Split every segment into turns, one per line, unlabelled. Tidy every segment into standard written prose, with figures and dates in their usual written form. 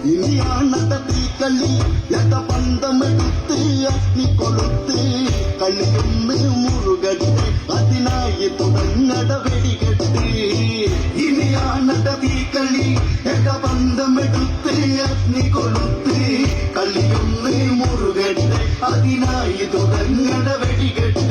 ഇനിയാണത തീക്കളി എത പന്തമെടുത്ത് അഗ്നി കൊളുത്ത് കളിയൊന്ന് മുറുകട്ടെ അതിനായി തുടങ്ങട വെടികെട്ട് ഇനിയാണത തീക്കളി എത പന്തമെടുത്ത് അഗ്നി കൊളുത്ത് കളിയൊന്ന് മുറുകട്ടെ അതിനായി തുടങ്ങട വെടികെട്ട്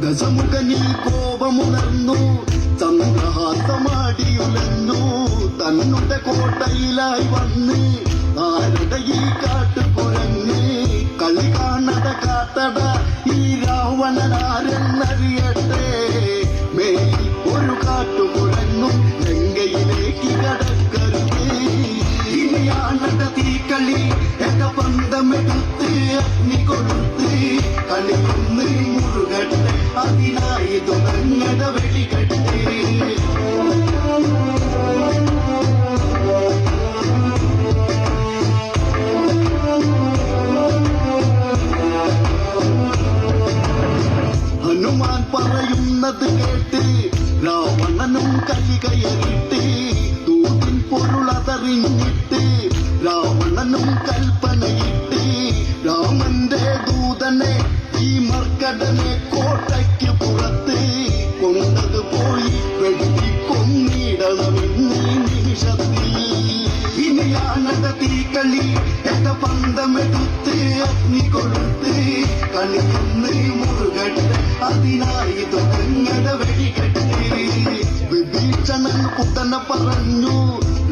ഗജമുഖനിൽ കോപമുണർന്നു ചന്ദ്രഹാസമാടിയുലഞ്ഞു തന്നുടെ കോട്ടയിലായി വന്ന് ആരുടെ ഈ കാട്ടുകുരങ്ങ് കളി കാണട കാത്തട ഈ രാവണനാരെന്നറിയട്ടെ മേലിൽ ഒരു കാട്ടുകുരങ്ങും ലങ്കയിലേക്ക് കടക്കരുത് ഇനിയാണട തീക്കളി എക പന്തമെടുത്ത് അഗ്നി കൊടുത്ത് കളിയൊന്ന് മുറുകട്ടെ അതിനായി തുടങ്ങട വെടികെട്ട് ഹനുമാൻ പറയുന്നത് കേട്ട് രാവണനും കലികയറിട്ട് ദൂതിൻ പൊരുളതറിഞ്ഞിട്ട് രാവണനും കൽപ്പനയിട്ട് രാമന്റെ ദൂതനെ ഈ മർക്കടനെ കോട്ടയ്ക്ക് പുറത്ത് കൊണ്ടത് പോയി വെട്ടി കൊന്നിടണമെന്നീ നിമിഷത്തിൽ ഇനിയാണത തീക്കളി എത പന്തമെടുത്ത് അഗ്നി കൊടുത്ത് കളിയൊന്ന് മുറുകട്ടെ അതിനായി തുടങ്ങട വെടികെട്ട് വിഭീഷണൻ ഉടനെ പറഞ്ഞു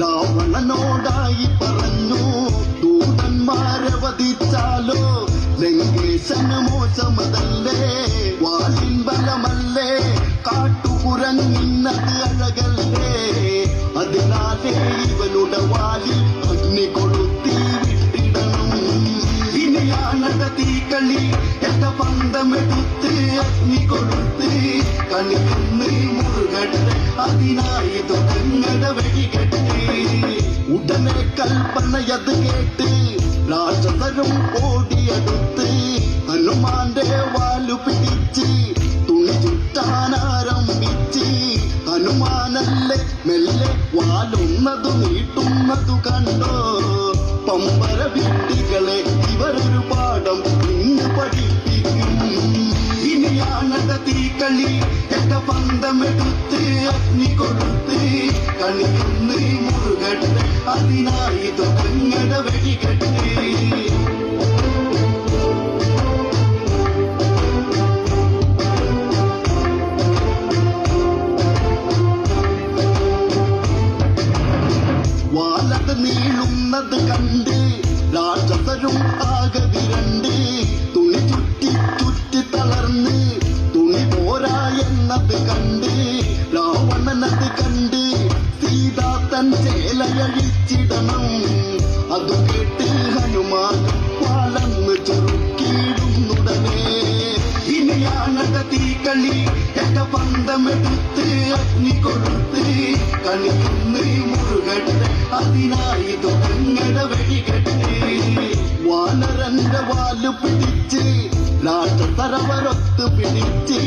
രാവണനോടായി പറഞ്ഞു ദൂതന്മാരെ വധിച്ചാലോ ലങ്കേശന് മോശമതല്ലേ വാലിൻ ബലമല്ലേ കാട്ടുകുരങ്ങിന്നത് അഴകല്ലേ അതിനാലേ ഇവനുടെ വാലിൽ അഗ്നി കൊളുത്തി വിട്ടിടണം ഇനിയാണത തീക്കളി എത പന്തമെടുത്ത് അഗ്നി കൊടുത്ത് കളിയൊന്ന് മുറുകട്ടെ അതിനായി തുടങ്ങട വെടികെട്ട് ഉടനെ കൽപ്പനയത് കേട്ട് രാക്ഷസരും ഓടിയെടുത്ത് ഹനുമാന്റെ വാലു പിടിച്ച് തുണി ചുറ്റാനാരംഭിച്ച് ഹനുമാനല്ലേ മെല്ലെ വാലൊന്നതു നീട്ടുന്നതു കണ്ടോ പമ്പര വിട്ടികളെ ഇവരൊരു പാഠം ഇന്ന് പഠിപ്പിക്കും ഇനിയാണത തീക്കളി എക പന്തമെടുത്ത് അഗ്നി കൊടുത്ത് കളിയൊന്ന് മുറുകട്ടെ അതിനായി തുടങ്ങട വെടികെട്ട് വാലത് നീളുന്നത് കണ്ട് രാക്ഷസരും ആകെ വിരണ്ട് തുണി ചുറ്റി ചുറ്റി തളർന്ന് തുണി പോരാ എന്നത് കണ്ട് രാവണനത് കണ്ട് സീതാ തൻ ചേലയഴിച്ചിടണം അതു കേട്ട് ഹനുമാൻ വാളന്ന് ചെറുക്കിയിടുന്നുടനെ ഇനിയാണത തീക്കളി എക പന്തമെടുത്ത് അഗ്നി കൊടുത്ത് കളിയൊന്ന് മുറുകട്ടെ അതിനായി തുടങ്ങട വെടികെട്ട് വാനരന്റെ വാല് പിടിച്ച് രാക്ഷസരവരൊത്ത് പിടിച്ച്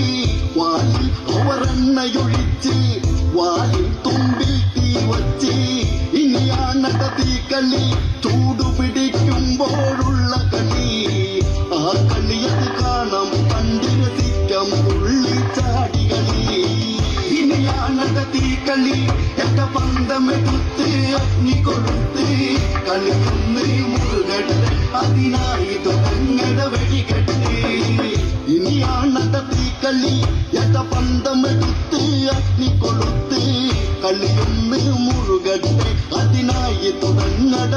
വാലിൽ അവരെണ്ണയൊഴിച്ച് വാലിൽ തുമ്പിൽ തീ വച്ച് ഇനിയാണത തീക്കളി ചൂടുപിടിക്കുമ്പോഴുള്ള കളി ആ കളിയത് കാണാം കണ്ടു രസിക്കാം തുള്ളിച്ചാടികളി ഇനിയാണത തീക്കളി എക പന്തമെടുത്ത് അഗ്നി കൊടുത്ത് കളിയൊന്ന് മുറുകട്ടെ അതിനായി തുടങ്ങട വെടികെട്ട് ഇനിയാണത തീക്കളി എക പന്തമെടുത്ത് അഗ്നി കൊളുത്ത് കളിയൊന്ന് മുറുകട്ടെ അതിനായി തുടങ്ങട